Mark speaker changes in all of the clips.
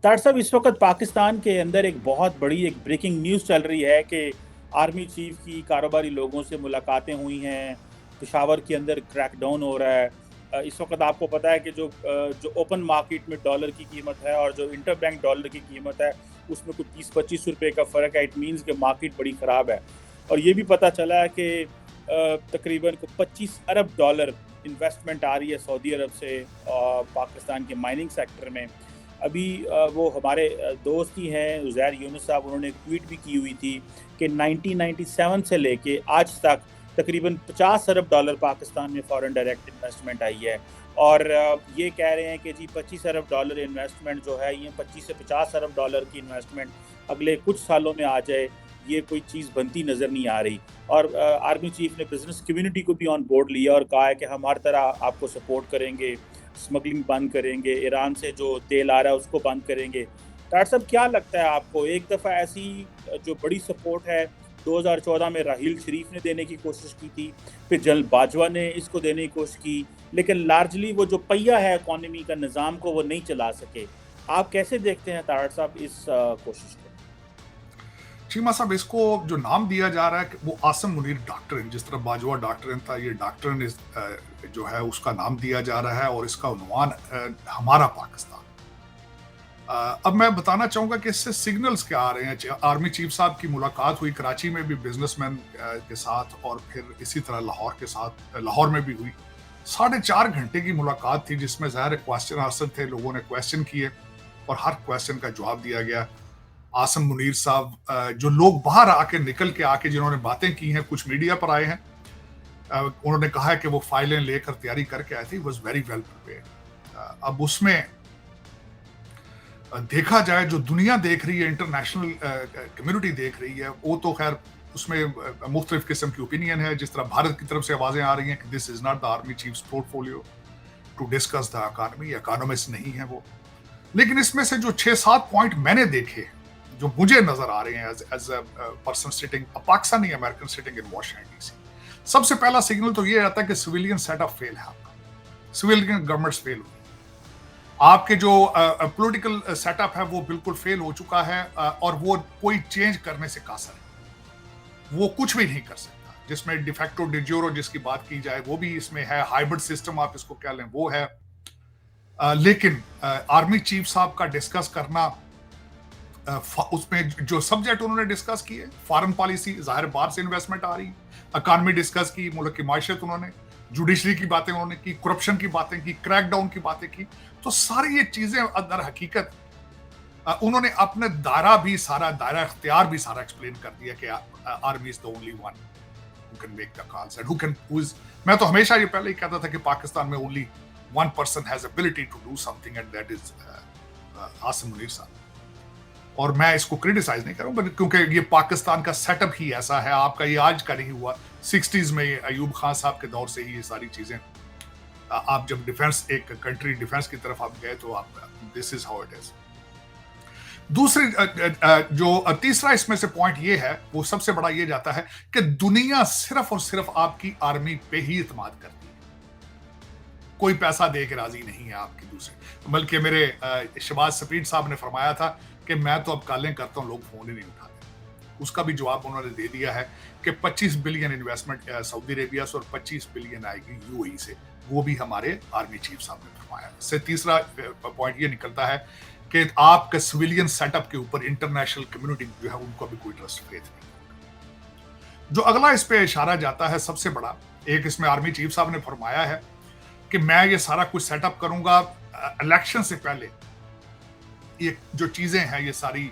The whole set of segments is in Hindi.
Speaker 1: डॉक्टर साहब, इस वक्त पाकिस्तान के अंदर एक बहुत बड़ी एक ब्रेकिंग न्यूज़ चल रही है कि आर्मी चीफ की कारोबारी लोगों से मुलाकातें हुई हैं। पेशावर के अंदर क्रैकडाउन हो रहा है। इस वक्त आपको पता है कि जो ओपन मार्केट में डॉलर की कीमत है और जो इंटर बैंक डॉलर की कीमत है, उसमें कुछ 30-25 रुपए का फ़र्क है। इट मीन्स कि मार्केट बड़ी ख़राब है। और ये भी पता चला है कि तकरीबन को 25 अरब डॉलर इन्वेस्टमेंट आ रही है सऊदी अरब से पाकिस्तान के माइनिंग सेक्टर में। अभी वो हमारे दोस्त ही हैं उज़ैर यूनुस साहब, उन्होंने एक ट्वीट भी की हुई थी कि 1997 से लेके आज तक तकरीबन 50 अरब डॉलर पाकिस्तान में फॉरेन डायरेक्ट इन्वेस्टमेंट आई है। और ये कह रहे हैं कि जी 25 अरब डॉलर इन्वेस्टमेंट जो है, ये 25 से 50 अरब डॉलर की इन्वेस्टमेंट अगले कुछ सालों में आ जाए, ये कोई चीज़ बनती नज़र नहीं आ रही। और आर्मी चीफ ने बिजनेस कम्युनिटी को भी ऑन बोर्ड लिया और कहा है कि हम हर तरह आपको सपोर्ट करेंगे, स्मगलिंग बंद करेंगे, ईरान से जो तेल आ रहा है उसको बंद करेंगे। डॉक्टर साहब, क्या लगता है आपको, एक दफ़ा ऐसी जो बड़ी सपोर्ट है 2014 में राहील शरीफ ने देने की कोशिश की थी, फिर जनरल बाजवा ने इसको देने की कोशिश की, लेकिन लार्जली वो जो पहिया है इकॉनमी का, निज़ाम को, वो नहीं चला सके। आप कैसे देखते हैं डॉक्टर साहब इस कोशिश को?
Speaker 2: चीमा साहब, इसको जो नाम दिया जा रहा है कि वो आसम मुनीर डॉक्ट्रिन, जिस तरह बाजवा डॉक्ट्रिन था, ये डॉक्ट्रिन जो है उसका नाम दिया जा रहा है और इसका उन्वान हमारा पाकिस्तान। अब मैं बताना चाहूंगा कि इससे सिग्नल्स क्या आ रहे हैं। आर्मी चीफ साहब की मुलाकात हुई कराची में भी बिजनेसमैन के साथ, और फिर इसी तरह लाहौर के साथ, लाहौर में भी हुई। 4.5 घंटे की मुलाकात थी जिसमें ज़ाहिर क्वेश्चन आंसर थे, लोगों ने क्वेश्चन किए और हर क्वेश्चन का जवाब दिया गया। आसम मुनीर साहब, जो लोग बाहर आके निकल के आके जिन्होंने बातें की हैं, कुछ मीडिया पर आए हैं, उन्होंने कहा है कि वो फाइलें लेकर तैयारी करके आए थे। Was very well prepared. अब उसमें देखा जाए, जो दुनिया देख रही है, इंटरनेशनल कम्युनिटी देख रही है, वो तो खैर उसमें मुख्तलिफ किस्म की ओपिनियन है। जिस तरह भारत की तरफ से आवाजें आ रही हैं कि this is not the army chief's portfolio to discuss the economy, economist नहीं है वो। लेकिन इसमें से जो 6-7 पॉइंट मैंने देखे, जो मुझे नजर आ रहे हैं as a person sitting, Pakistani American sitting in Washington DC, सबसे पहला सिग्नल तो ये आता है कि सिविलियन सेटअप फेल है आपका। सिविलियन गवर्नमेंट्स फेल हुई। आपके जो पॉलिटिकल सेटअप है वो बिल्कुल फेल हो चुका है, और वो कोई चेंज करने से कासर है। वो कुछ भी नहीं कर सकता। जिसमें डिफेक्टो डिज्योरो जिसकी बात की जाए वो भी इसमें है, हाइब्रिड सिस्टम आप इसको कह लें वो है। लेकिन आर्मी चीफ साहब का डिस्कस करना, उसमें जो सब्जेक्ट उन्होंने डिस्कस किए, फॉरेन पॉलिसी, जाहिर बाहर से इन्वेस्टमेंट आ रही, इकॉनमी डिस्कस की, मुल्क की माशत उन्होंने, जुडिशरी की बातें उन्होंने की, करप्शन की बातें की, क्रैकडाउन की बातें की। तो सारी ये चीजें अंदर हकीकत उन्होंने अपने दायरा भी सारा, दायरा इख्तियार भी सारा एक्सप्लेन कर दिया कि army is the only one who can make the calls and who is. मैं तो हमेशा ये पहले ही कहता था कि पाकिस्तान में only one person has ability to do something and that is Asim Munir साहब। और मैं इसको क्रिटिसाइज नहीं करूंगा क्योंकि ये पाकिस्तान का सेटअप ही ऐसा है। आपका ये आज का नहीं हुआ, 60s में अयूब खान साहब के दौर से ही ये सारी चीजें, आप जब डिफेंस, एक कंट्री डिफेंस की तरफ आप गए तो आप, this is how it is. दूसरी जो तीसरा इसमें से पॉइंट ये है, वो सबसे बड़ा ये जाता है कि दुनिया सिर्फ और सिर्फ आपकी आर्मी पे ही इत्मीद करती है, कोई पैसा दे के राजी नहीं है आपकी दूसरे। बल्कि मेरे शहबाज सफीद साहब ने फरमाया था कि मैं तो अब कॉलें करता हूं, लोग फोन ही नहीं उठाते। उसका भी जवाब उन्होंने दे दिया है कि 25 बिलियन इन्वेस्टमेंट सऊदी अरेबिया से और 25 बिलियन आएगी यूएई से, वो भी हमारे आर्मी चीफ साहब ने फरमाया। इससे तीसरा पॉइंट ये निकलता है कि आपके सिविलियन सेटअप के ऊपर इंटरनेशनल कम्युनिटी जो है उनको भी कोई ट्रस्ट फेथ नहीं। जो अगला इस पे इशारा जाता है सबसे बड़ा, एक इसमें आर्मी चीफ साहब ने फरमाया है कि मैं ये सारा कुछ सेटअप करूंगा इलेक्शन से पहले। ये जो चीजें हैं ये सारी,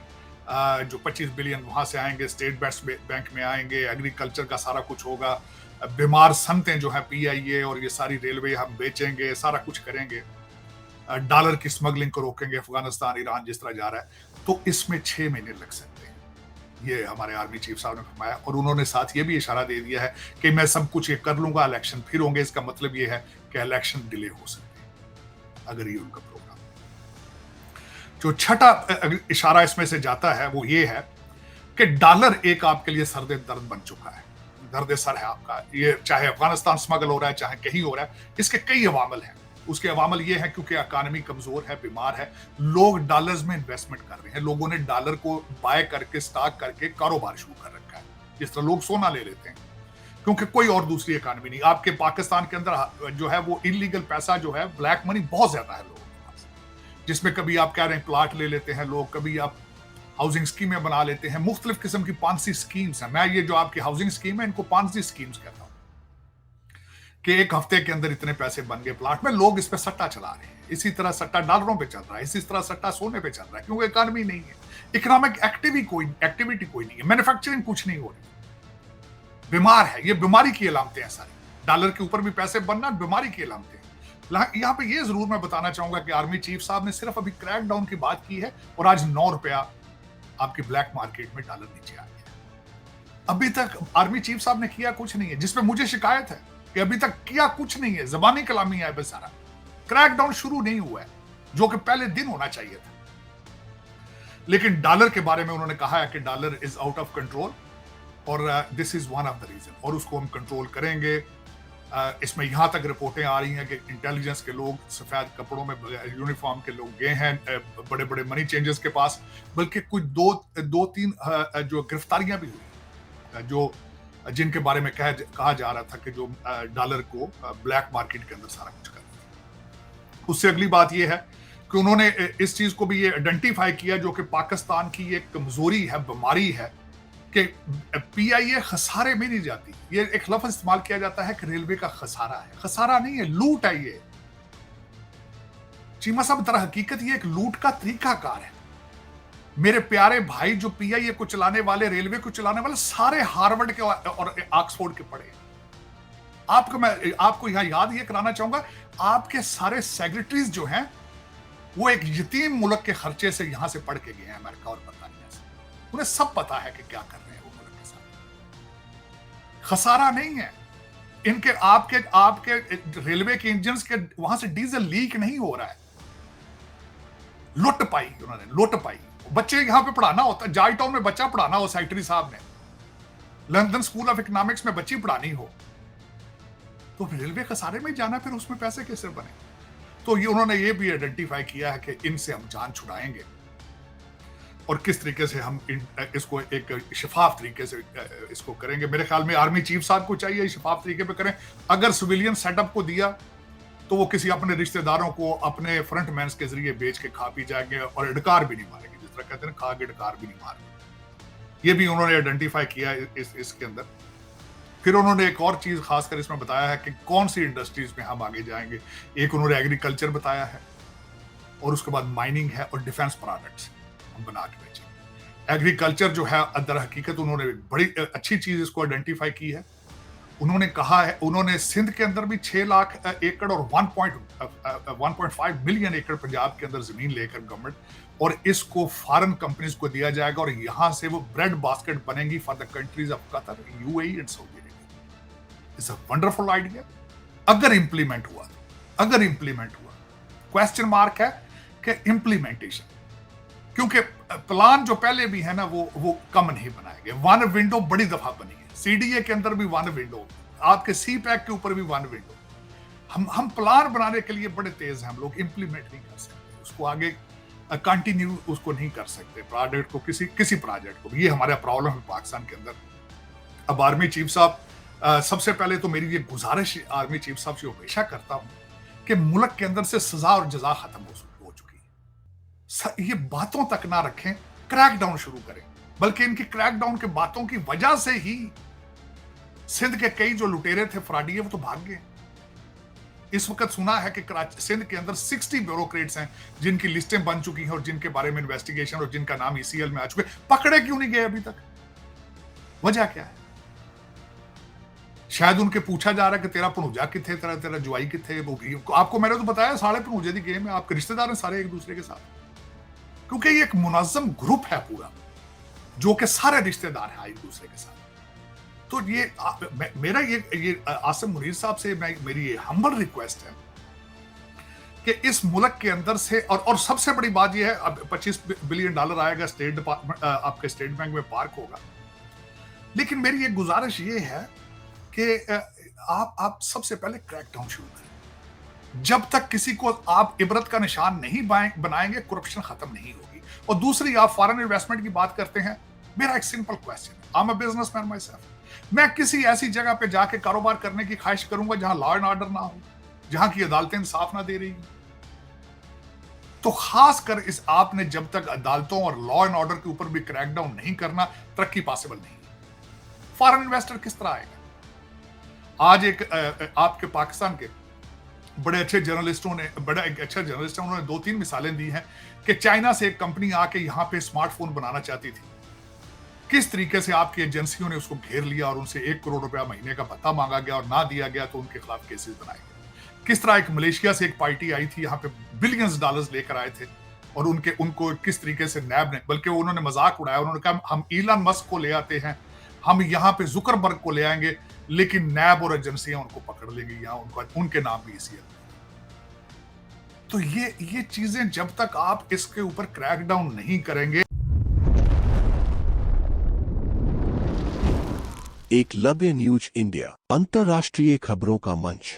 Speaker 2: जो 25 बिलियन वहां से आएंगे, स्टेट बैंक में आएंगे, एग्रीकल्चर का सारा कुछ होगा, बीमार सनतें जो है पीआईए और ये सारी रेलवे हम बेचेंगे, सारा कुछ करेंगे, डॉलर की स्मगलिंग को रोकेंगे, अफगानिस्तान ईरान जिस तरह जा रहा है, तो इसमें 6 महीने लग सकते हैं, ये हमारे आर्मी चीफ साहब ने फरमाया। और उन्होंने साथ ये भी इशारा दे दिया है कि मैं सब कुछ ये कर लूंगा, इलेक्शन फिर होंगे। इसका मतलब ये है कि इलेक्शन डिले हो सकते हैं अगर ये उनका प्रोग्राम। जो छठा इशारा इसमें से जाता है वो ये है कि डॉलर एक आपके लिए सर्द दर्द बन चुका है, दर्द सर है आपका। ये चाहे अफगानिस्तान स्मगल हो रहा है, चाहे कहीं हो रहा है, इसके कई अवामल हैं। उसके अवामल ये है क्योंकि इकॉनमी कमजोर है, बीमार है, लोग डॉलर्स में इन्वेस्टमेंट कर रहे हैं, लोगों ने डॉलर को बाय करके स्टॉक करके कारोबार शुरू कर रखा है, जिस तरह लोग सोना ले लेते हैं, क्योंकि कोई और दूसरी इकॉनमी नहीं। आपके पाकिस्तान के अंदर जो है वो इलीगल पैसा जो है, ब्लैक मनी बहुत ज्यादा है लोगों के पास, जिसमें कभी आप कह रहे हैं प्लाट ले लेते हैं लोग, कभी आप हाउसिंग स्कीमें बना लेते हैं, मुख्तलिफ किस्म की पांसी स्कीम्स हैं। मैं ये जो आपकी हाउसिंग स्कीम है इनको पांसी स्कीम्स कहता हूं कि एक हफ्ते के अंदर इतने पैसे बन गए प्लाट में, लोग इस पे सट्टा चला रहे हैं। इसी तरह सट्टा डॉलरों पे चल रहा है, इसी तरह सट्टा सोने पे चल रहा है, क्योंकि इकॉनमी नहीं है, इकोनॉमिक एक्टिविटी कोई नहीं है, मैन्युफैक्चरिंग कुछ नहीं हो रही, बीमार है। ये बीमारी की अलामतें हैं सारी, डॉलर के ऊपर भी पैसे बनना बीमारी की अलामतें हैं। यहां पे ये जरूर मैं बताना चाहूंगा कि आर्मी चीफ साहब ने सिर्फ अभी क्रैकडाउन की बात की है और आज 9 रुपया आपकी ब्लैक मार्केट में डॉलर नीचे आ गया। अभी तक आर्मी चीफ साहब ने किया कुछ नहीं है, जिसपे मुझे शिकायत है कि अभी तक किया कुछ नहीं है, जबानी कलामी है बस सारा। क्रैकडाउन शुरू नहीं हुआ है, जो कि पहले दिन होना चाहिए था। लेकिन डॉलर के बारे में उन्होंने कहा है कि dollar is out of control और this is one of the reason, और उसको हम कंट्रोल करेंगे। इसमें यहां तक रिपोर्टें आ रही हैं कि इंटेलिजेंस के लोग सफेद कपड़ों में यूनिफॉर्म के लोग गए हैं बड़े बड़े मनी चेंजर्स के पास, बल्कि कुछ दो तीन जो गिरफ्तारियां भी हुई, जो जिनके बारे में कहा जा रहा था कि जो डॉलर को ब्लैक मार्केट के अंदर सारा कुछ कर रहा। उससे अगली बात यह है कि उन्होंने इस चीज को भी ये आइडेंटिफाई किया जो कि पाकिस्तान की एक कमजोरी है, बीमारी है, कि पीआईए खसारे में नहीं जाती। ये एक लफ्ज इस्तेमाल किया जाता है कि रेलवे का खसारा है, खसारा नहीं है, लूट है ये। चीमा साहब, दर हकीकत ये एक लूट का तरीकाकार है। मेरे प्यारे भाई, जो पीआईए को चलाने वाले, रेलवे को चलाने वाले, सारे हार्वर्ड के और ऑक्सफोर्ड के पढ़े। मैं आपको यहां याद ये कराना चाहूंगा, आपके सारे सेक्रेटरीज जो हैं वो एक यतीम मुल्क के खर्चे से यहां से पढ़ के गए हैं, अमेरिका और बरतानिया से। उन्हें सब पता है कि क्या कर रहे हैं वो मुल्क के साथ। खसारा नहीं है इनके, आपके रेलवे के इंजन के वहां से डीजल लीक नहीं हो रहा है। लुट पाई उन्होंने, लुट पाई। बच्चे यहां पे पढ़ाना होता, जॉर्ज टाउन में बच्चा पढ़ाना हो, सेक्रेटरी साहब ने लंदन स्कूल ऑफ इकोनॉमिक्स में बच्ची पढ़ानी हो, तो रेलवे खसारे में जाना, फिर उसमें पैसे कैसे बने? तो ये उन्होंने ये भी आइडेंटिफाई किया है कि इनसे हम जान छुड़ाएंगे और किस तरीके से हम इसको एक शफाफ तरीके से इसको करेंगे। मेरे ख्याल में आर्मी चीफ साहब को चाहिए शफाफ तरीके पे करें। अगर सिविलियन सेटअप को दिया तो वो किसी अपने रिश्तेदारों को अपने फ्रंट मैन के जरिए बेच के खा पी जाएंगे और इडकार भी नहीं मारेंगे, जिस तरह कहते हैं खा के इडकार भी नहीं मारेंगे। ये भी उन्होंने आइडेंटिफाई किया इसके अंदर। फिर उन्होंने एक और चीज खासकर इसमें बताया है कि कौन सी इंडस्ट्रीज में हम आगे जाएंगे। एक उन्होंने एग्रीकल्चर बताया है और उसके बाद माइनिंग है और डिफेंस प्रोडक्ट्स हम बना के बेचेंगे। एग्रीकल्चर जो है दर हकीकत उन्होंने बड़ी अच्छी चीज इसको आइडेंटिफाई की है। उन्होंने कहा है, उन्होंने सिंध के अंदर भी 6 लाख एकड़ और 1.5 मिलियन एकड़ पंजाब के अंदर जमीन लेकर गवर्नमेंट, और इसको फॉरेन कंपनीज को दिया जाएगा और यहां से वो ब्रेड बास्केट बनेगी for the countries of Qatar, UAE and Saudi Arabia. It's a wonderful idea अगर इंप्लीमेंट हुआ। अगर इंप्लीमेंट हुआ, क्वेश्चन मार्क है कि इंप्लीमेंटेशन, क्योंकि प्लान जो पहले भी है ना वो कम नहीं बनाए गए। वन विंडो बड़ी दफा बनी है, सीडीए के अंदर भी वन विंडो, आपके सी पैक के ऊपर भी वन विंडो। हम प्लान बनाने के लिए बड़े तेज हैं, हम लोग इंप्लीमेंट नहीं कर सकते, उसको आगे कंटिन्यू उसको नहीं कर सकते प्रोजेक्ट को, किसी प्रोजेक्ट को। ये हमारा प्रॉब्लम है पाकिस्तान के अंदर। अब आर्मी चीफ साहब, सबसे पहले तो मेरी ये गुजारिश आर्मी चीफ साहब से हमेशा करता हूं कि मुल्क के अंदर से सजा और जजा खत्म हो चुकी है। ये बातों तक ना रखें, क्रैकडाउन शुरू करें। बल्कि इनकी क्रैकडाउन के बातों की वजह से ही सिंध के कई जो लुटेरे थे, फ्रॉडिये, वो तो भाग गए। इस वक्त सुना है कि सिंध के अंदर 60 ब्यूरोक्रेट्स हैं जिनकी लिस्टें बन चुकी हैं और जिनके बारे में इन्वेस्टिगेशन और जिनका नाम ईसीएल में आ चुके। पकड़े क्यों नहीं गए अभी तक? वजह क्या है? शायद उनके पूछा जा रहा है कि तेरा भणूजा किथे, तेरा जुआई किथे। आपको मैंने तो बताया सारे भणूजे की गेम है, आपके रिश्तेदार हैं सारे एक दूसरे के साथ, क्योंकि ये एक मुनज़्ज़म ग्रुप है पूरा, जो कि सारे रिश्तेदार हैं एक दूसरे के साथ। तो ये मेरा ये आसिम मुनीर साहब से मेरी ये हम्बल रिक्वेस्ट है कि इस मुल्क के अंदर से, और सबसे बड़ी बात ये है, अब $25 बिलियन आएगा स्टेट डिपार्टमेंट, आपके स्टेट बैंक में पार्क होगा। लेकिन मेरी एक गुजारिश ये है कि आप सबसे पहले क्रैकडाउन शुरू करें। जब तक किसी को आप इबरत का निशान नहीं बनाएंगे, करप्शन खत्म नहीं होगी। और दूसरी, आप फॉरेन इन्वेस्टमेंट की बात करते हैं, मेरा एक सिंपल क्वेश्चन है, I am a businessman my self, मैं किसी ऐसी जगह पे जाके कारोबार करने की ख्वाहिश करूंगा जहां लॉ एंड ऑर्डर ना हो, जहां की अदालतें इंसाफ ना दे रही हो? तो खासकर इस आपने जब तक अदालतों और लॉ एंड ऑर्डर के ऊपर भी क्रैकडाउन नहीं करना, तरक्की पॉसिबल नहीं है। फॉरेन इन्वेस्टर किस तरह आएगा? आज एक आपके पाकिस्तान के बड़े अच्छे जर्नलिस्टों ने, बड़ा एक अच्छा जर्नलिस्ट है, उन्होंने 2-3 मिसालें दी हैं कि चाइना से एक कंपनी आके यहां पे स्मार्टफोन बनाना चाहती थी, किस तरीके से आपकी एजेंसियों ने उसको घेर लिया और उनसे 1 करोड़ रुपया महीने का भत्ता मांगा गया और ना दिया गया तो उनके खिलाफ केसेस बनाए गए। किस तरह एक मलेशिया से एक पार्टी आई थी, यहाँ पे बिलियंस डॉलर्स लेकर आए थे और उनको किस तरीके से नैब ने, बल्कि उन्होंने मजाक उड़ाया, उन्होंने कहा हम इलन मस्क को ले आते हैं, हम यहाँ पे जुकरबर्ग को ले आएंगे, लेकिन नैब और एजेंसियां उनको पकड़ लेंगी, यहाँ उनके नाम भी इसी। तो ये चीजें जब तक आप इसके ऊपर क्रैकडाउन नहीं करेंगे।
Speaker 3: एकलव्य न्यूज इंडिया, अंतर्राष्ट्रीय खबरों का मंच।